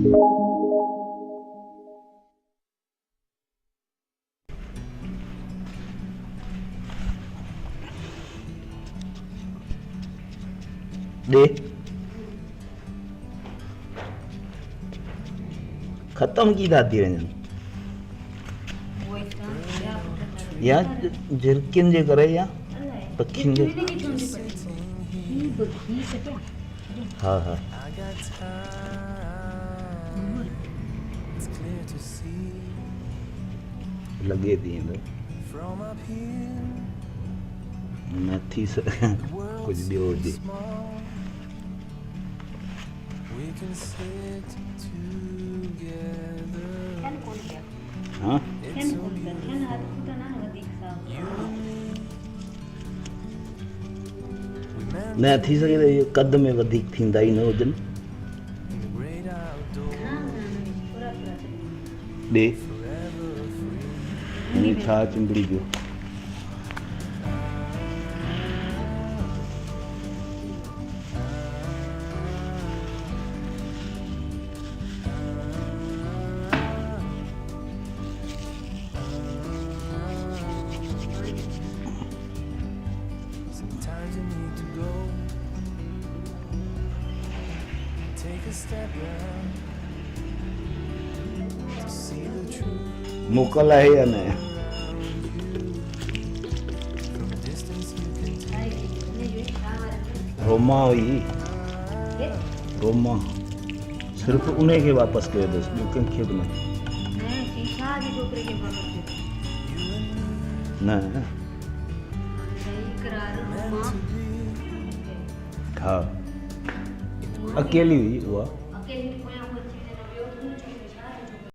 दे खत्म की दादी वञनि या झिरकियुनि जे करे या पखियुनि जे हा हा लॻे थी न थी सघे कुझु ॿियो हुजे हाँ न थी सघे त इहो कद में वधीक थींदा ई न हुजनि ॾे छा चिंबड़ी जो मोकल आहे या न रोमा हुई रोमा सिर्फ़ु उन खे वापसि कयो अथसि ॿियो कंहिंखे बि न हा अकेली हुई उहा